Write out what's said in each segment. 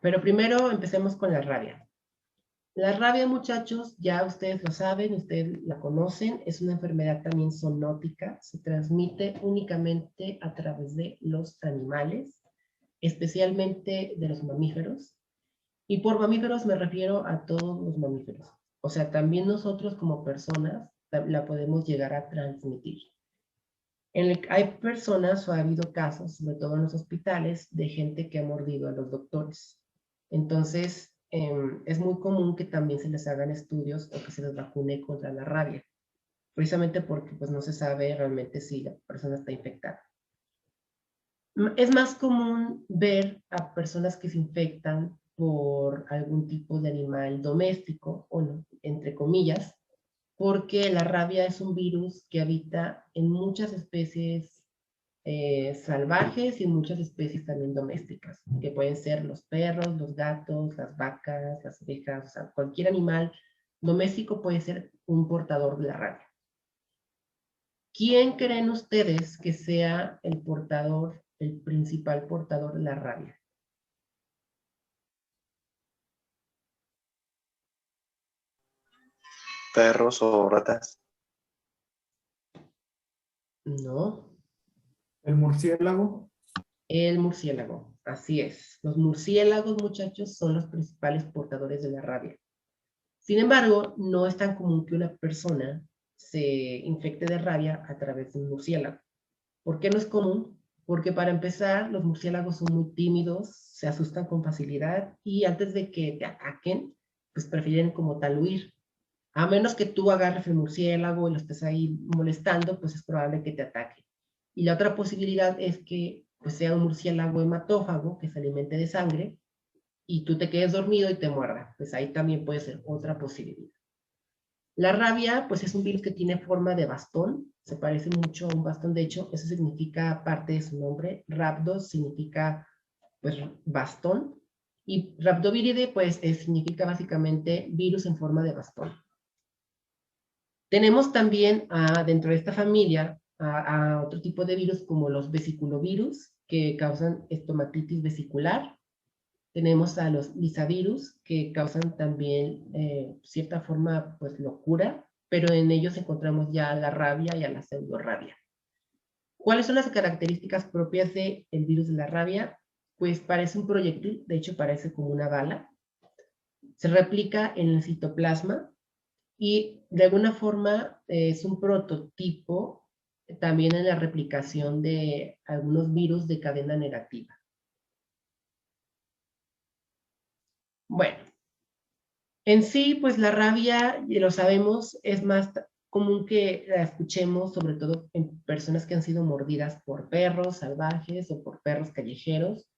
Pero primero empecemos con la rabia. La rabia, muchachos, ya ustedes lo saben, ustedes la conocen, es una enfermedad también zoonótica, se transmite únicamente a través de los animales, especialmente de los mamíferos. Y por mamíferos me refiero a todos los mamíferos. O sea, también nosotros como personas la podemos llegar a transmitir. Hay personas o ha habido casos, sobre todo en los hospitales, de gente que ha mordido a los doctores. Entonces, es muy común que también se les hagan estudios o que se les vacune contra la rabia, precisamente porque pues, no se sabe realmente si la persona está infectada. Es más común ver a personas que se infectan por algún tipo de animal doméstico, o no, entre comillas, porque la rabia es un virus que habita en muchas especies salvajes y muchas especies también domésticas, que pueden ser los perros, los gatos, las vacas, las ovejas, o sea, cualquier animal doméstico puede ser un portador de la rabia. ¿Quién creen ustedes que sea el portador, el principal portador de la rabia? Perros o ratas. No, ¿El murciélago? el murciélago, así es. Los murciélagos, muchachos, son los principales portadores de la rabia. Sin embargo, no es tan común que una persona se infecte de rabia a través de un murciélago. ¿Por qué no es común? Porque para empezar, los murciélagos son muy tímidos, se asustan con facilidad y antes de que te ataquen, pues prefieren como tal huir. A menos que tú agarres el murciélago y lo estés ahí molestando, pues es probable que te ataque. Y la otra posibilidad es que pues, sea un murciélago hematófago que se alimente de sangre y tú te quedes dormido y te muerda. Pues ahí también puede ser otra posibilidad. La rabia, pues es un virus que tiene forma de bastón, se parece mucho a un bastón, de hecho, eso significa parte de su nombre. Rhabdos significa, pues, bastón, y rhabdoviride, pues, significa básicamente virus en forma de bastón. Tenemos también dentro de esta familia a otro tipo de virus como los vesiculovirus, que causan estomatitis vesicular. Tenemos a los lisavirus, que causan también cierta forma, pues, locura, pero en ellos encontramos ya la rabia y a la pseudorrabia. ¿Cuáles son las características propias del virus de la rabia? Pues parece un proyectil, de hecho parece como una bala. Se replica en el citoplasma y de alguna forma es un prototipo también en la replicación de algunos virus de cadena negativa. Bueno, en sí, pues la rabia, lo sabemos, es más común que la escuchemos, sobre todo en personas que han sido mordidas por perros salvajes o por perros callejeros.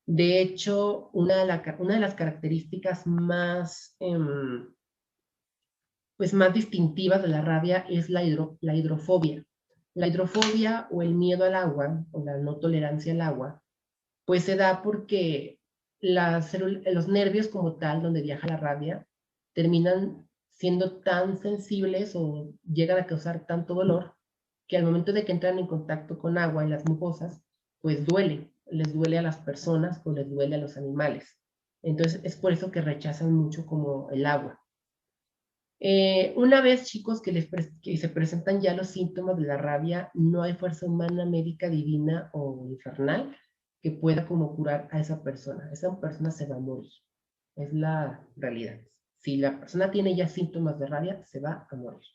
De hecho, una de las características más, pues más distintivas de la rabia es la hidrofobia. La hidrofobia o el miedo al agua o la no tolerancia al agua, pues se da porque los nervios como tal, donde viaja la rabia, terminan siendo tan sensibles o llegan a causar tanto dolor que al momento de que entran en contacto con agua en las mucosas, pues duele, les duele a las personas o les duele a los animales. Entonces es por eso que rechazan mucho como el agua. Una vez, chicos, que se presentan ya los síntomas de la rabia, no hay fuerza humana, médica, divina o infernal que pueda como curar a esa persona. Esa persona se va a morir. Es la realidad. Si la persona tiene ya síntomas de rabia, se va a morir.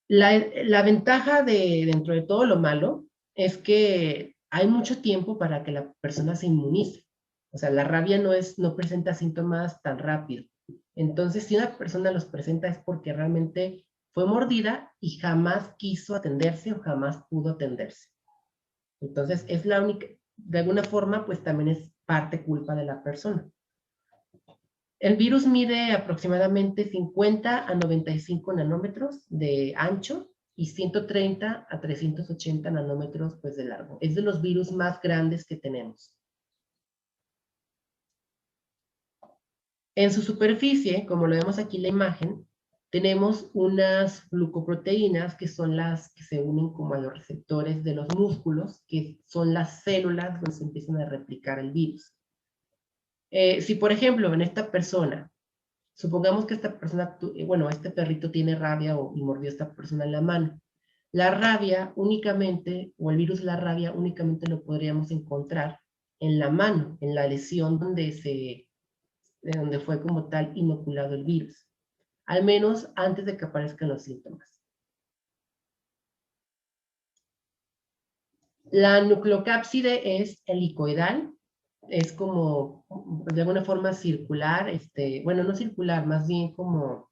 La ventaja dentro de todo lo malo es que hay mucho tiempo para que la persona se inmunice. O sea, la rabia no presenta síntomas tan rápido. Entonces, si una persona los presenta es porque realmente fue mordida y jamás quiso atenderse o jamás pudo atenderse. Entonces, es la única, de alguna forma, pues también es parte culpa de la persona. El virus mide aproximadamente 50 a 95 nanómetros de ancho y 130 a 380 nanómetros pues, de largo. Es de los virus más grandes que tenemos. En su superficie, como lo vemos aquí en la imagen, tenemos unas glucoproteínas que son las que se unen como a los receptores de los músculos, que son las células donde se empiezan a replicar el virus. Si, por ejemplo, en esta persona, supongamos que esta persona, bueno, este perrito tiene rabia y mordió a esta persona en la mano. La rabia únicamente, o el virus de la rabia únicamente lo podríamos encontrar en la mano, en la lesión de donde fue como tal inoculado el virus. Al menos antes de que aparezcan los síntomas. La nucleocápside es helicoidal, es como de alguna forma circular, bueno, no circular, más bien como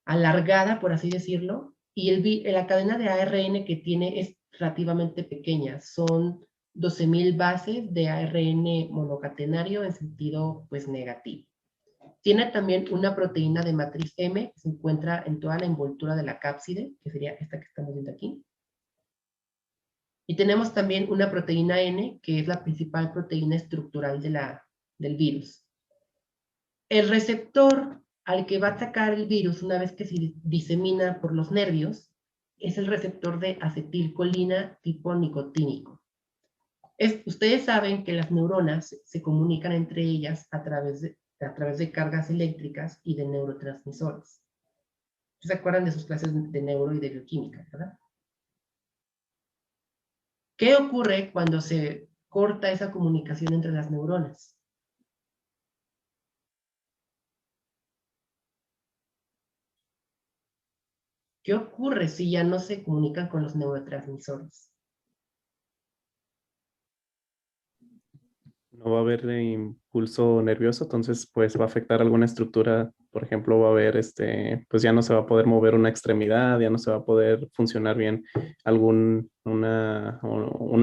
alargada, por así decirlo, y la cadena de ARN que tiene es relativamente pequeña, son 12.000 bases de ARN monocatenario en sentido pues negativo. Tiene también una proteína de matriz M que se encuentra en toda la envoltura de la cápside, que sería esta que estamos viendo aquí. Y tenemos también una proteína N, que es la principal proteína estructural del virus. El receptor al que va a atacar el virus una vez que se disemina por los nervios es el receptor de acetilcolina tipo nicotínico. Ustedes saben que las neuronas se comunican entre ellas a través de cargas eléctricas y de neurotransmisores. ¿Se acuerdan de sus clases de neuro y de bioquímica, verdad? ¿Qué ocurre cuando se corta esa comunicación entre las neuronas? ¿Qué ocurre si ya no se comunican con los neurotransmisores? No va a haber impulso nervioso, entonces pues va a afectar alguna estructura. Por ejemplo, va a haber pues ya no se va a poder mover una extremidad, ya no se va a poder funcionar bien un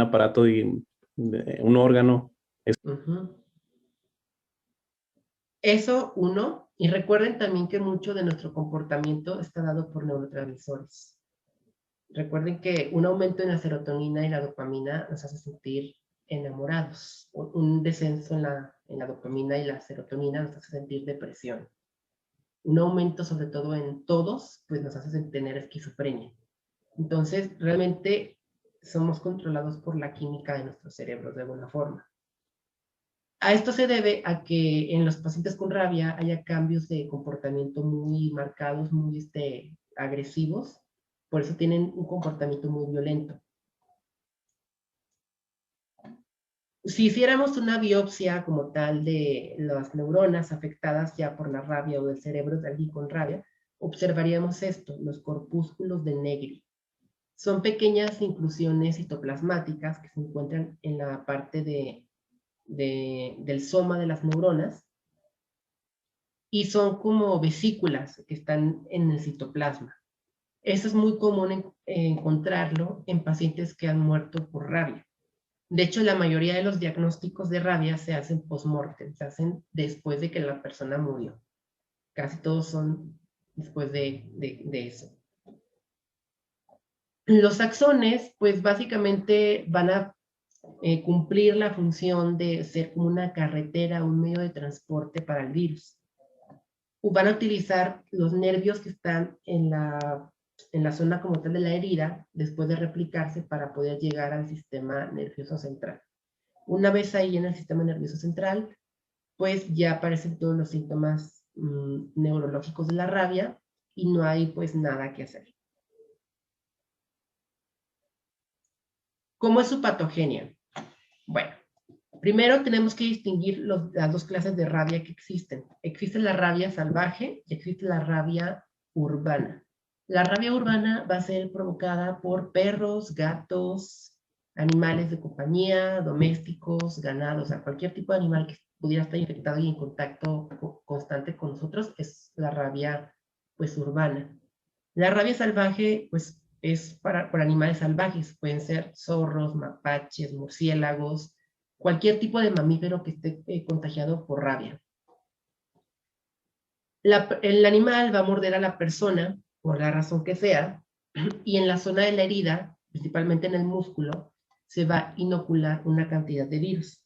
aparato, un órgano. Eso, uno, y recuerden también que mucho de nuestro comportamiento está dado por neurotransmisores. Recuerden que un aumento en la serotonina y la dopamina nos hace sentir enamorados. Un descenso en la dopamina y la serotonina nos hace sentir depresión. Un aumento, sobre todo en todos, pues nos hace tener esquizofrenia. Entonces, realmente somos controlados por la química de nuestros cerebros de alguna forma. A esto se debe a que en los pacientes con rabia haya cambios de comportamiento muy marcados, muy agresivos. Por eso tienen un comportamiento muy violento. Si hiciéramos una biopsia como tal de las neuronas afectadas ya por la rabia o del cerebro de alguien con rabia, observaríamos esto, los corpúsculos de Negri. Son pequeñas inclusiones citoplasmáticas que se encuentran en la parte del soma de las neuronas y son como vesículas que están en el citoplasma. Eso es muy común encontrarlo en pacientes que han muerto por rabia. De hecho, la mayoría de los diagnósticos de rabia se hacen post-mortem, se hacen después de que la persona murió. Casi todos son después de eso. Los axones, pues básicamente van a cumplir la función de ser como una carretera, un medio de transporte para el virus. Van a utilizar los nervios que están en la zona como tal de la herida, después de replicarse para poder llegar al sistema nervioso central. Una vez ahí en el sistema nervioso central, pues ya aparecen todos los síntomas neurológicos de la rabia y no hay pues nada que hacer. ¿Cómo es su patogenia? Bueno, primero tenemos que distinguir las dos clases de rabia que existen. Existe la rabia salvaje y existe la rabia urbana. La rabia urbana va a ser provocada por perros, gatos, animales de compañía, domésticos, ganados, o sea, cualquier tipo de animal que pudiera estar infectado y en contacto constante con nosotros es la rabia pues urbana. La rabia salvaje pues es por animales salvajes, pueden ser zorros, mapaches, murciélagos, cualquier tipo de mamífero que esté contagiado por rabia. El animal va a morder a la persona, por la razón que sea, y en la zona de la herida, principalmente en el músculo, se va a inocular una cantidad de virus.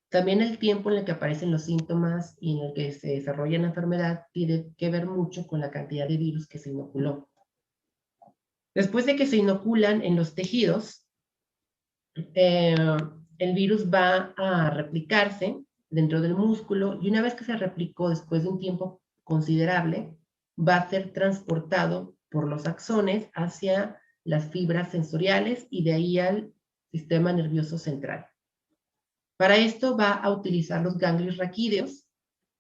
También el tiempo en el que aparecen los síntomas y en el que se desarrolla la enfermedad tiene que ver mucho con la cantidad de virus que se inoculó. Después de que se inoculan en los tejidos, el virus va a replicarse dentro del músculo y una vez que se replicó después de un tiempo considerable, va a ser transportado por los axones hacia las fibras sensoriales y de ahí al sistema nervioso central. Para esto va a utilizar los ganglios raquídeos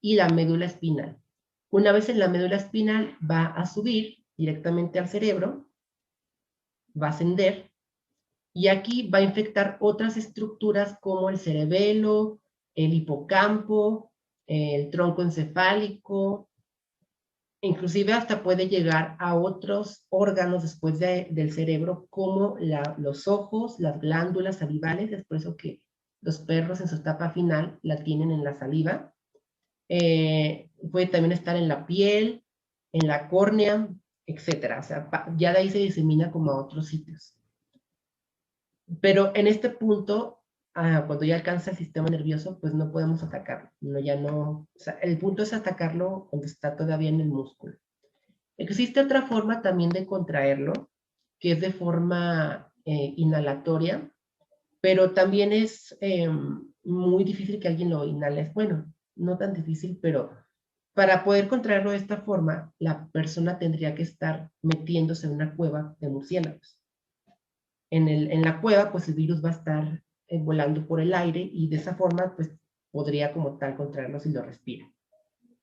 y la médula espinal. Una vez en la médula espinal va a subir directamente al cerebro, va a ascender, y aquí va a infectar otras estructuras como el cerebelo, el hipocampo, el tronco encefálico, inclusive hasta puede llegar a otros órganos después del cerebro, como los ojos, las glándulas salivales, es por eso que los perros en su etapa final la tienen en la saliva. Puede también estar en la piel, en la córnea, etc. O sea, ya de ahí se disemina como a otros sitios. Pero en este punto, cuando ya alcanza el sistema nervioso, pues no podemos atacarlo. O sea, el punto es atacarlo cuando está todavía en el músculo. Existe otra forma también de contraerlo, que es de forma inhalatoria, pero también es muy difícil que alguien lo inhale. Bueno, no tan difícil, pero para poder contraerlo de esta forma, la persona tendría que estar metiéndose en una cueva de murciélagos. En la cueva, pues el virus va a estar volando por el aire y de esa forma, pues podría como tal contraerlo si lo respira.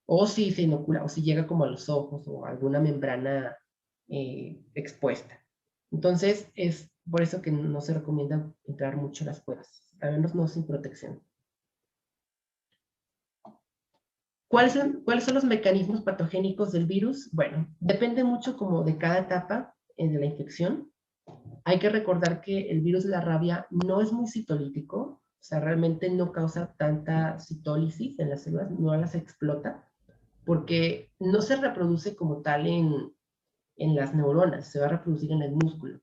O si se inocula, o si llega como a los ojos o a alguna membrana expuesta. Entonces, es por eso que no se recomienda entrar mucho a las cuevas, al menos no sin protección. ¿Cuáles son los mecanismos patogénicos del virus? Bueno, depende mucho como de cada etapa de la infección. Hay que recordar que el virus de la rabia no es muy citolítico, o sea, realmente no causa tanta citólisis en las células, no las explota, porque no se reproduce como tal en las neuronas, se va a reproducir en el músculo.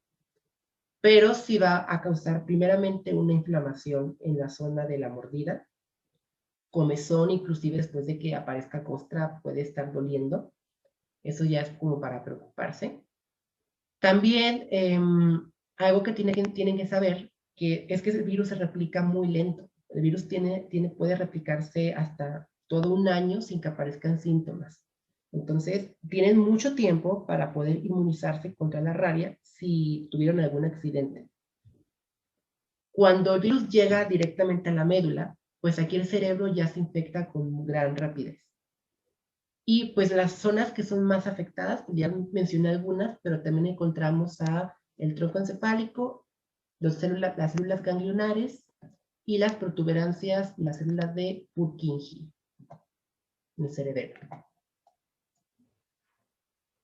Pero sí va a causar primeramente una inflamación en la zona de la mordida, comezón, inclusive después de que aparezca costra puede estar doliendo. Eso ya es como para preocuparse. También algo que tienen que saber que es que el virus se replica muy lento. El virus puede replicarse hasta todo un año sin que aparezcan síntomas. Entonces, tienen mucho tiempo para poder inmunizarse contra la rabia si tuvieron algún accidente. Cuando el virus llega directamente a la médula, pues aquí el cerebro ya se infecta con gran rapidez. Y pues las zonas que son más afectadas, ya mencioné algunas, pero también encontramos el tronco encefálico, las células ganglionares y las protuberancias, las células de Purkinje en el cerebelo.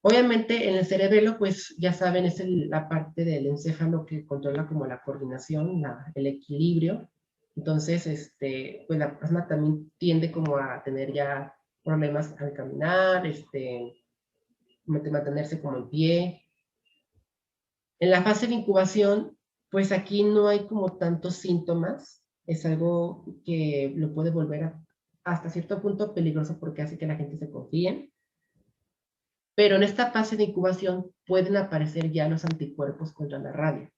Obviamente en el cerebelo, pues ya saben, es la parte del encéfalo que controla como la coordinación, el equilibrio. Entonces, pues la persona también tiende como a tener ya problemas al caminar, mantenerse como en pie. En la fase de incubación, pues aquí no hay como tantos síntomas. Es algo que lo puede volver hasta cierto punto peligroso porque hace que la gente se confíe. Pero en esta fase de incubación pueden aparecer ya los anticuerpos contra la rabia.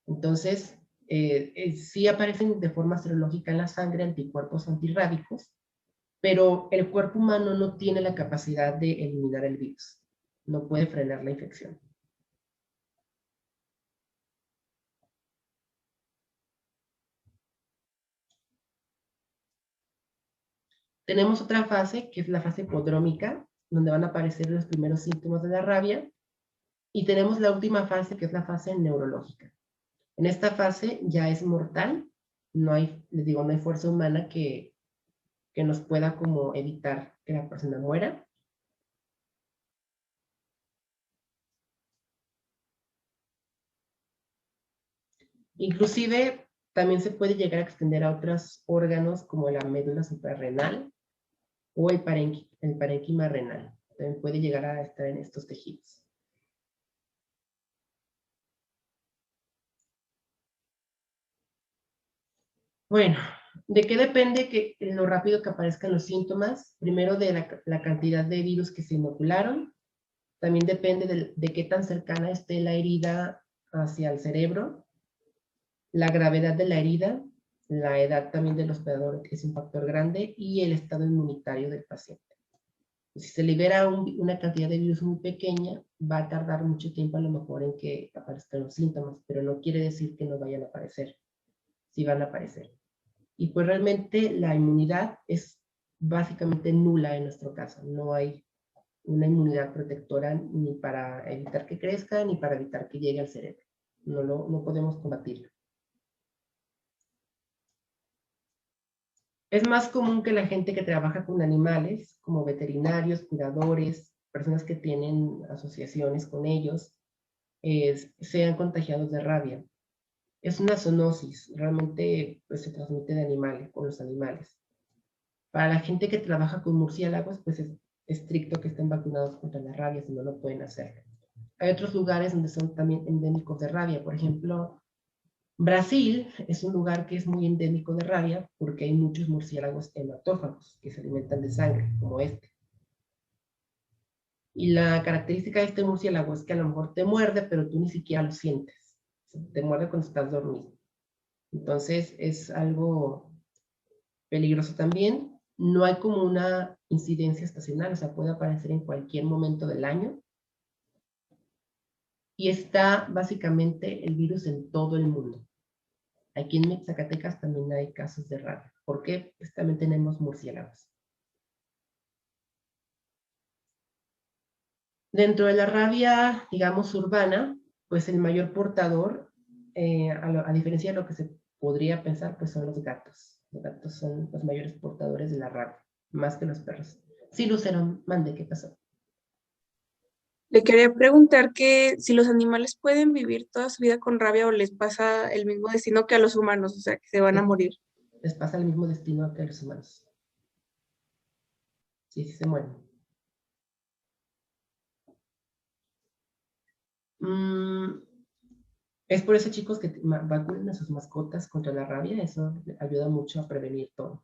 Entonces, sí aparecen de forma serológica en la sangre anticuerpos antirrábicos, pero el cuerpo humano no tiene la capacidad de eliminar el virus. No puede frenar la infección. Tenemos otra fase, que es la fase prodrómica, donde van a aparecer los primeros síntomas de la rabia. Y tenemos la última fase, que es la fase neurológica. En esta fase ya es mortal. No hay fuerza humana que nos pueda como evitar que la persona muera. Inclusive también se puede llegar a extender a otros órganos como la médula suprarrenal o el parénquima renal. También puede llegar a estar en estos tejidos. Bueno, ¿de qué depende lo rápido que aparezcan los síntomas? Primero de la cantidad de virus que se inocularon. También depende de qué tan cercana esté la herida hacia el cerebro, la gravedad de la herida La edad también del hospedador es un factor grande y el estado inmunitario del paciente. Si se libera una cantidad de virus muy pequeña, va a tardar mucho tiempo a lo mejor en que aparezcan los síntomas, pero no quiere decir que no vayan a aparecer. Sí van a aparecer. Y pues realmente la inmunidad es básicamente nula en nuestro caso. No hay una inmunidad protectora ni para evitar que crezca ni para evitar que llegue al cerebro. No podemos combatirlo. Es más común que la gente que trabaja con animales, como veterinarios, cuidadores, personas que tienen asociaciones con ellos, sean contagiados de rabia. Es una zoonosis, realmente pues, se transmite de animales, con los animales. Para la gente que trabaja con murciélagos, pues es estricto que estén vacunados contra la rabia, si no, no pueden hacerlo. Hay otros lugares donde son también endémicos de rabia, por ejemplo, Brasil es un lugar que es muy endémico de rabia porque hay muchos murciélagos hematófagos que se alimentan de sangre, como este. Y la característica de este murciélago es que a lo mejor te muerde, pero tú ni siquiera lo sientes. Te muerde cuando estás dormido. Entonces es algo peligroso también. No hay como una incidencia estacional, o sea, puede aparecer en cualquier momento del año. Y está básicamente el virus en todo el mundo. Aquí en Zacatecas también hay casos de rabia. ¿Por qué? Pues también tenemos murciélagos. Dentro de la rabia, digamos, urbana, pues el mayor portador, a diferencia de lo que se podría pensar, pues son los gatos. Los gatos son los mayores portadores de la rabia, más que los perros. Sí, Lucero, mande, ¿qué pasó? Le quería preguntar que si los animales pueden vivir toda su vida con rabia o les pasa el mismo destino que a los humanos, o sea, que se van a morir. Les pasa el mismo destino que a los humanos. Sí, sí se mueren. Es por eso, chicos, que vacunen a sus mascotas contra la rabia. Eso ayuda mucho a prevenir todo.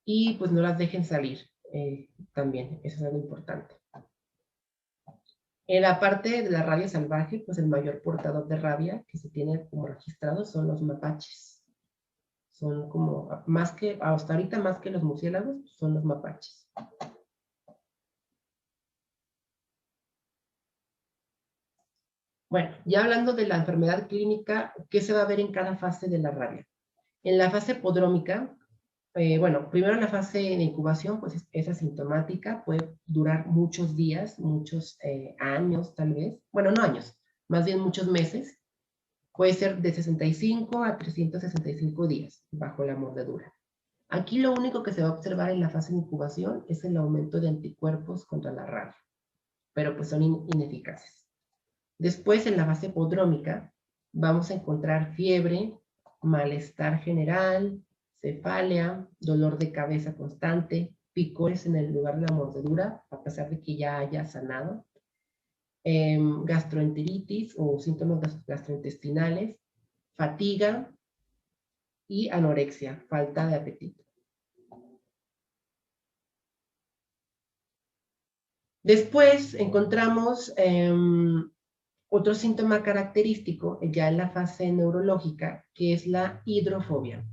Y pues no las dejen salir también. Eso es algo importante. En la parte de la rabia salvaje, pues el mayor portador de rabia que se tiene como registrado son los mapaches. Son como, más que, hasta ahorita más que los murciélagos, son los mapaches. Bueno, ya hablando de la enfermedad clínica, ¿qué se va a ver en cada fase de la rabia? En la fase podrómica, bueno, primero la fase de incubación, pues es asintomática, puede durar muchos días, muchos años tal vez, bueno, no años, más bien muchos meses, puede ser de 65 a 365 días bajo la mordedura. Aquí lo único que se va a observar en la fase de incubación es el aumento de anticuerpos contra la rabia, pero pues son ineficaces. Después, en la fase podrómica, vamos a encontrar fiebre, malestar general, cefalea, dolor de cabeza constante, picores en el lugar de la mordedura, a pesar de que ya haya sanado, gastroenteritis o síntomas gastrointestinales, fatiga y anorexia, falta de apetito. Después encontramos otro síntoma característico ya en la fase neurológica, que es la hidrofobia.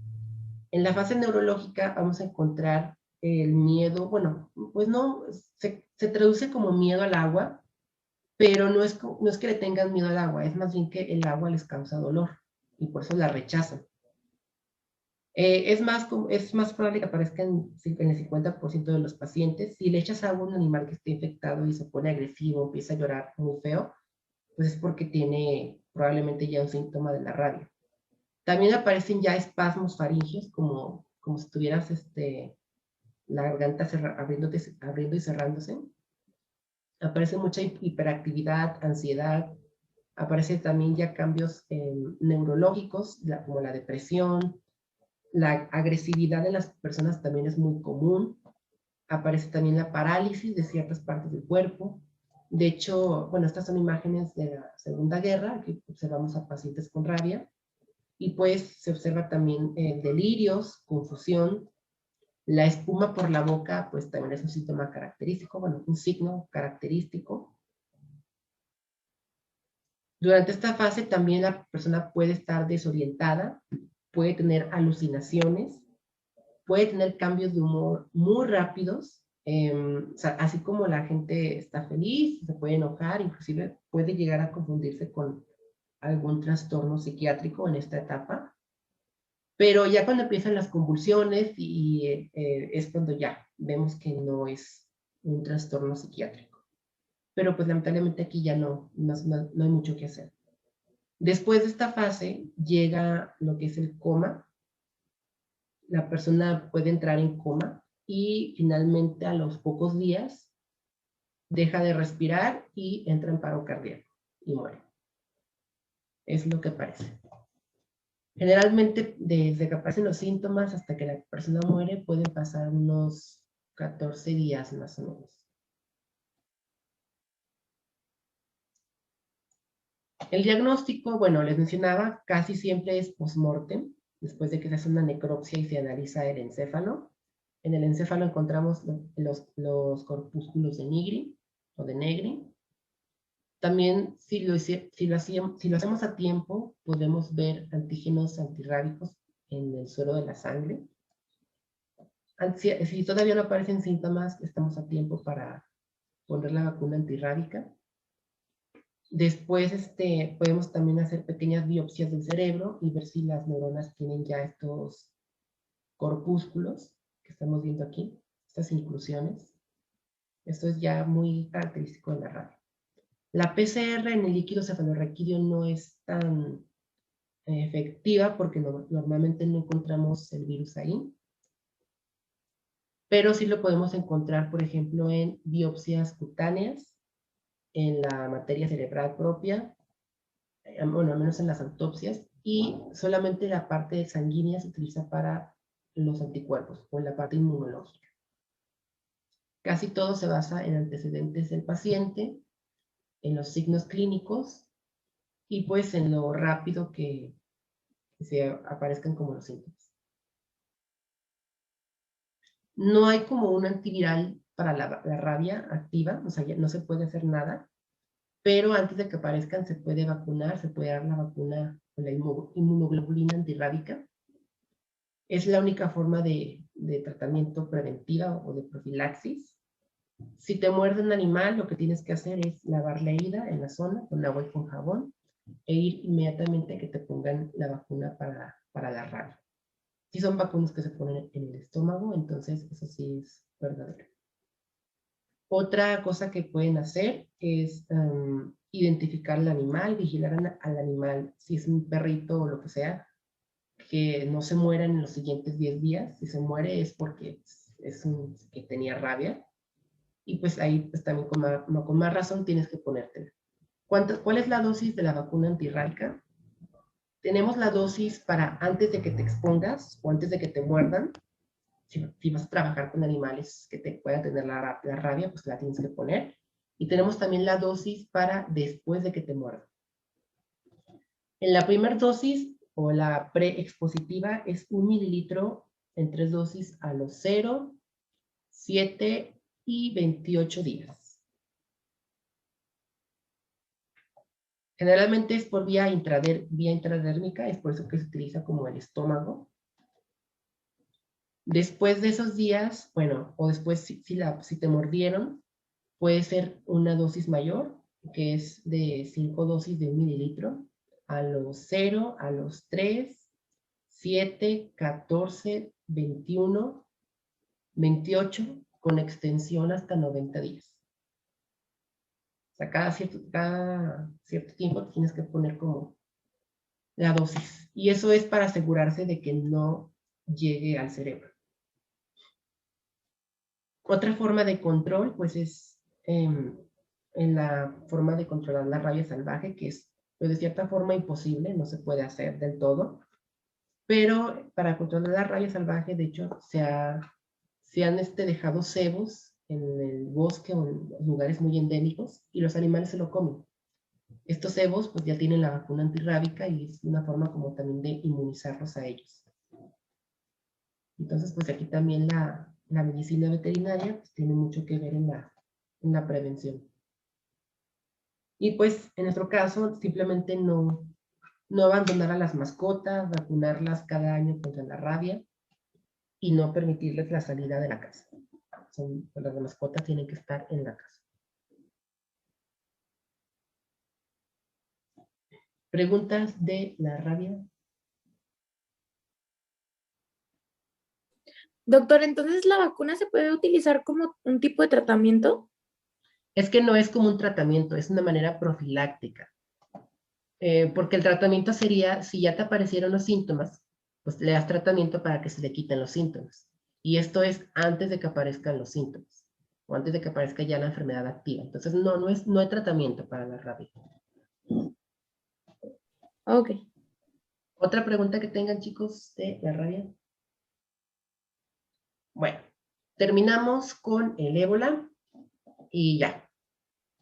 En la fase neurológica vamos a encontrar el miedo, bueno, pues no, se traduce como miedo al agua, pero no es que le tengan miedo al agua, es más bien que el agua les causa dolor y por eso la rechazan. Es más probable que aparezca en el 50% de los pacientes. Si le echas agua a un animal que esté infectado y se pone agresivo, empieza a llorar muy feo, pues es porque tiene probablemente ya un síntoma de la rabia. También aparecen ya espasmos faringios, como si tuvieras la garganta abriendo y cerrándose. Aparece mucha hiperactividad, ansiedad. Aparecen también ya cambios neurológicos, como la depresión. La agresividad de las personas también es muy común. Aparece también la parálisis de ciertas partes del cuerpo. De hecho, bueno, estas son imágenes de la Segunda Guerra, que observamos a pacientes con rabia. Y pues se observa también delirios, confusión. La espuma por la boca, pues también es un síntoma característico, bueno, un signo característico. Durante esta fase también la persona puede estar desorientada, puede tener alucinaciones, puede tener cambios de humor muy rápidos, o sea, así como la gente está feliz, se puede enojar, inclusive puede llegar a confundirse con algún trastorno psiquiátrico en esta etapa. Pero ya cuando empiezan las convulsiones es cuando ya vemos que no es un trastorno psiquiátrico. Pero pues lamentablemente aquí ya no hay mucho que hacer. Después de esta fase llega lo que es el coma. La persona puede entrar en coma y finalmente a los pocos días deja de respirar y entra en paro cardíaco y muere. Es lo que parece. Generalmente, desde que aparecen los síntomas hasta que la persona muere, pueden pasar unos 14 días más o menos. El diagnóstico, bueno, les mencionaba, casi siempre es post-mortem, después de que se hace una necropsia y se analiza el encéfalo. En el encéfalo encontramos los corpúsculos de Nigri o de Negri. También, si lo hacemos a tiempo, podemos ver antígenos antirrábicos en el suero de la sangre. Si todavía no aparecen síntomas, estamos a tiempo para poner la vacuna antirrábica. Después podemos también hacer pequeñas biopsias del cerebro y ver si las neuronas tienen ya estos corpúsculos que estamos viendo aquí, estas inclusiones. Esto es ya muy característico de la radio. La PCR en el líquido cefalorraquídeo no es tan efectiva porque normalmente no encontramos el virus ahí. Pero sí lo podemos encontrar, por ejemplo, en biopsias cutáneas, en la materia cerebral propia, bueno, al menos en las autopsias, y solamente la parte sanguínea se utiliza para los anticuerpos o en la parte inmunológica. Casi todo se basa en antecedentes del paciente, en los signos clínicos y pues en lo rápido que se aparezcan como los síntomas. No hay como un antiviral para la rabia activa, o sea, no se puede hacer nada, pero antes de que aparezcan se puede vacunar, se puede dar la vacuna con la inmunoglobulina antirrábica. Es la única forma de tratamiento preventiva o de profilaxis. Si te muerde un animal, lo que tienes que hacer es lavar la herida en la zona con agua y con jabón e ir inmediatamente a que te pongan la vacuna para la rabia. Si son vacunas que se ponen en el estómago, entonces eso sí es verdadero. Otra cosa que pueden hacer es identificar al animal, vigilar al animal, si es un perrito o lo que sea, que no se muera en los siguientes 10 días. Si se muere es porque que tenía rabia. Y pues ahí pues también con más razón tienes que ponértela. ¿Cuál es la dosis de la vacuna antirrábica? Tenemos la dosis para antes de que te expongas o antes de que te muerdan. Si vas a trabajar con animales que te puedan tener la rabia, pues la tienes que poner. Y tenemos también la dosis para después de que te muerdan. En la primera dosis o la preexpositiva es 1 mililitro en 3 dosis a los 0, 7 y 28 días. Generalmente es por vía intradérmica, es por eso que se utiliza como el estómago. Después de esos días, bueno, o después si te mordieron, puede ser una dosis mayor, que es de 5 dosis de 1 mililitro, a los 0, a los 3, 7, 14, 21, 28, con extensión hasta 90 días. O sea, cada cierto tiempo tienes que poner como la dosis. Y eso es para asegurarse de que no llegue al cerebro. Otra forma de control, pues es en la forma de controlar la rabia salvaje, que es pues, de cierta forma imposible, no se puede hacer del todo. Pero para controlar la rabia salvaje, de hecho, se han dejado cebos en el bosque o en lugares muy endémicos y los animales se lo comen. Estos cebos pues ya tienen la vacuna antirrábica y es una forma como también de inmunizarlos a ellos. Entonces pues aquí también la medicina veterinaria pues, tiene mucho que ver en la prevención. Y pues en nuestro caso simplemente no No abandonar a las mascotas, vacunarlas cada año contra la rabia y no permitirles la salida de la casa. Las mascotas tienen que estar en la casa. ¿Preguntas de la rabia? Doctor, entonces la vacuna se puede utilizar como un tipo de tratamiento. Es que no es como un tratamiento, es una manera profiláctica. Porque el tratamiento sería, si ya te aparecieron los síntomas, pues le das tratamiento para que se le quiten los síntomas. Y esto es antes de que aparezcan los síntomas, o antes de que aparezca ya la enfermedad activa. Entonces, no hay tratamiento para la rabia. Ok. ¿Otra pregunta que tengan, chicos, de la rabia? Bueno, terminamos con el ébola y ya.